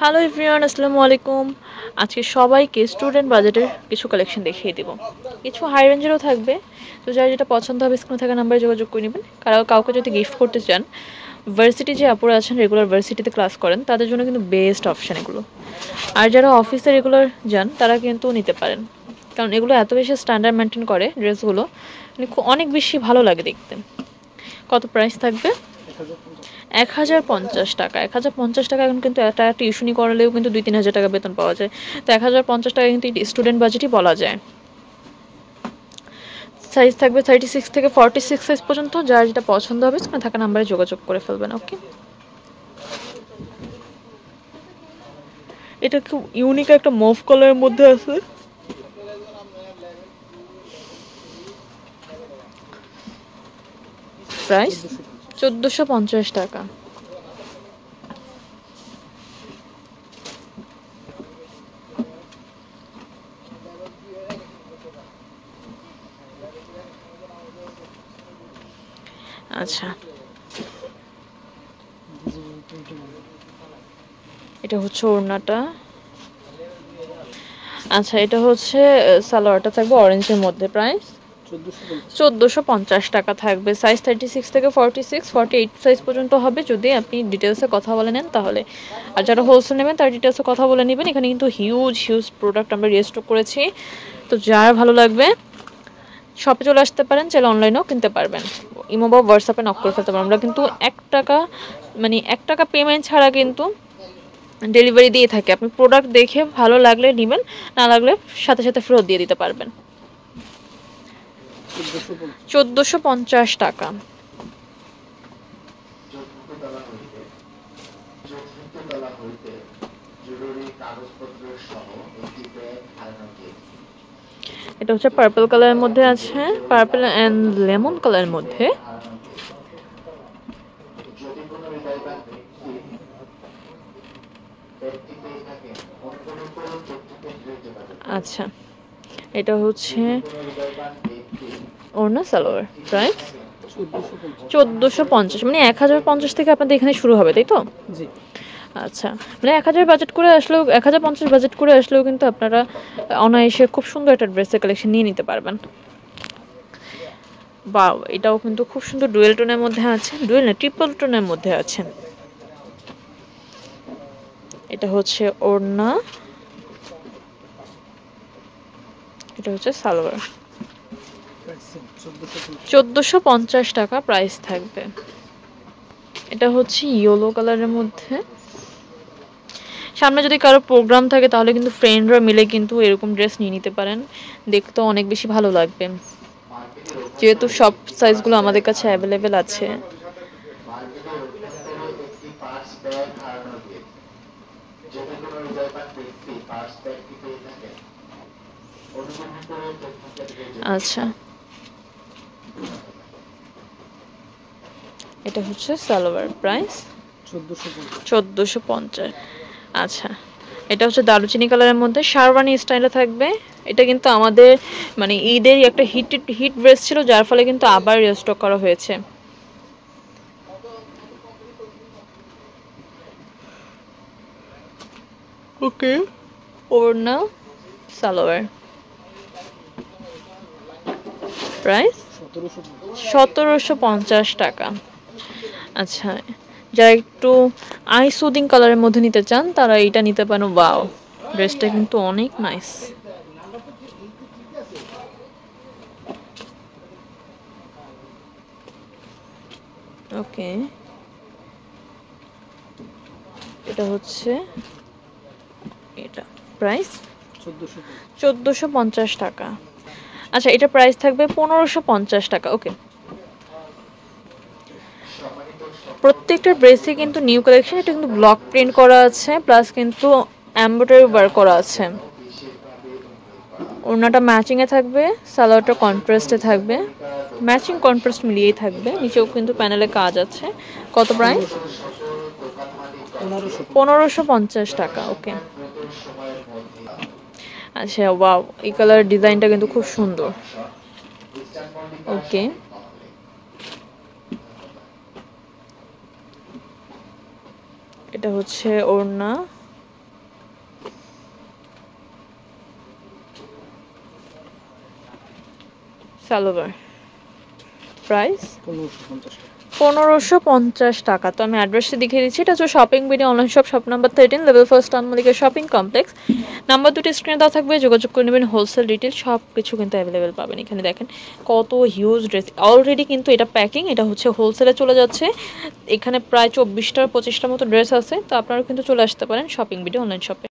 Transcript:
Hello everyone, আসসালামু আলাইকুম। আজকে সবাইকে স্টুডেন্ট বাজেটের কিছু কালেকশন দেখিয়ে দেব। কিছু হাই রেঞ্জেরও থাকবে, তো যার যেটা পছন্দ হবে স্ক্রিনে থাকা নাম্বারে যোগাযোগ করে নেবেন। কাউকে যদি গিফট করতে চান, ভার্সিটি যে আপুরা আছেন রেগুলার ভার্সিটিতে ক্লাস করেন, তাদের জন্য কিন্তু বেস্ট অপশান এগুলো। আর যারা অফিসে রেগুলার যান তারা কিন্তু নিতে পারেন, কারণ এগুলো এত বেশি স্ট্যান্ডার্ড মেনটেন করে ড্রেসগুলো, মানে অনেক বেশি ভালো লাগে দেখতে। কত প্রাইস থাকবে? 1050 টাকা। 1050 টাকা এখন কিন্তু একটা টিউশনি করালেও কিন্তু 2-3 হাজার টাকা বেতন পাওয়া যায়। তো 1050 টাকা কিন্তু স্টুডেন্ট বাজেটই বলা যায়। সাইজ থাকবে 36 থেকে 46 সাইজ পর্যন্ত। যার যেটা পছন্দ হবে সেখানে থাকা নাম্বারে যোগাযোগ করে ফেলবেন। ওকে, এটা খুব ইউনিক একটা মুভ কালারের মধ্যে আছে। প্রাইস 1450 টাকা। আচ্ছা, এটা হচ্ছে ওড়নাটা। আচ্ছা, এটা হচ্ছে সালোয়ারটা থাকবে অরেঞ্জের মধ্যে। প্রাইস 1450 টাকা থাকবে। সাইজ 36 থেকে 48 সাইজ পর্যন্ত হবে, যদি আপনি ডিটেলসে কথা বলে নেন তাহলে। আর যারা হোলসেল নেবেন তার ডিটেলসে কথা বলে নেবেন। এখানে কিন্তু হিউজ প্রোডাক্ট আমরা রিস্টক করেছি, তো যার ভালো লাগবে শপে চলে আসতে পারেন, চাইলে অনলাইনেও কিনতে পারবেন। ইমো বা হোয়াটসঅ্যাপে নক করে ফেলতে পারেন। আমরা কিন্তু 1 টাকা পেমেন্ট ছাড়া কিন্তু ডেলিভারি দিয়ে থাকি। আপনি প্রোডাক্ট দেখে ভালো লাগলে নেবেন, না লাগলে সাথে সাথে ফেরত দিয়ে দিতে পারবেন। 1450 টাকা। এটা হচ্ছে পার্পল কালারের মধ্যে আছে, পার্পল অ্যান্ড লেমন কালারের মধ্যে। আচ্ছা, এটা হচ্ছে ওড়না সালোয়ার। প্রাইস 1450, মানে 1050 থেকে আপনাদের এখানে শুরু হবে, তাই তো? আচ্ছা, মানে 1000 বাজেট করে আসলেও, 1050 বাজেট করে আসলেও কিন্তু আপনারা অনায়াসে খুব সুন্দর একটা ড্রেসের কালেকশন নিয়ে নিতে পারবেন। বাও, এটাও কিন্তু খুব সুন্দর ডুয়েল টোনের মধ্যে আছে, ডুয়েল না ট্রিপল টোনের মধ্যে আছে। এটা হচ্ছে ওড়না, এটা হচ্ছে সালোয়ার। 1450 টাকা প্রাইস থাকবে। এটা হচ্ছে ইয়েলো কালারের মধ্যে। সামনে যদি কারো প্রোগ্রাম থাকে তাহলে কিন্তু ফ্রেন্ডরা মিলে কিন্তু এরকম ড্রেস নিয়ে নিতে পারেন, দেখতে অনেক বেশি ভালো লাগবে। যেহেতু সব সাইজগুলো আমাদের কাছে অ্যাভেলেবেল আছে। আচ্ছা, এটা হচ্ছে সালোয়ার। প্রাইস 1450। আচ্ছা, এটা হচ্ছে দারুচিনি কালারের মধ্যে শারওয়ানি স্টাইলে থাকবে। এটা কিন্তু আমাদের মানে ঈদের একটা হিট ড্রেস ছিল, যার ফলে কিন্তু আবার রিস্টক করা হয়েছে। ওকে, ওড়না সালোয়ার। প্রাইস 1750 টাকা। আচ্ছা, যারা একটু আই সুদিং কালারের মধ্যে নিতে চান তারা এইটা নিতে পারেন। ওয়াও, ড্রেসটা কিন্তু অনেক নাইস। ওকে, এটা হচ্ছে এটা। প্রাইস 1450 টাকা। আচ্ছা, এটা প্রাইস থাকবে 1550 টাকা। ওকে, প্রত্যেকটা ড্রেসে কিন্তু নিউ কালেকশন। এটা কিন্তু ব্লক প্রিন্ট করা আছে, প্লাস কিন্তু এমব্রয়ডারি ওয়ার্ক করা আছে। ওড়নাটা ম্যাচিংয়ে থাকবে, সালোয়ারটা কন্ট্রাস্টে থাকবে, ম্যাচিং কন্ট্রাস্ট মিলিয়েই থাকবে। নিচেও কিন্তু প্যানেলে কাজ আছে। কত প্রাইস? 1550 টাকা। ওকে, আচ্ছা, ওয়াও, এই কালার ডিজাইনটা কিন্তু খুব সুন্দর। ওকে, এটা হচ্ছে ওড়না, সালোভার প্রাইস 1550 টাকা। তো আমি অ্যাড্রেসটা দেখিয়ে দিচ্ছি, এটা হচ্ছে shopping BD online shop, shop number 13, level first আনমলিকা শপিং কমপ্লেক্স। নাম্বার দুটি স্ক্রিনে দেওয়া থাকবে, যোগাযোগ করে নেবেন। হোলসেল রিটেল সব কিছু কিন্তু অ্যাভেলেবেল পাবেন। এখানে দেখেন কত হিউজ ড্রেস, অলরেডি কিন্তু এটা প্যাকিং, এটা হচ্ছে হোলসেলে চলে যাচ্ছে। এখানে প্রায় 24টা 25টার মতো ড্রেস আছে, তো আপনারা কিন্তু চলে আসতে পারেন শপিং বিডি অনলাইন শপে।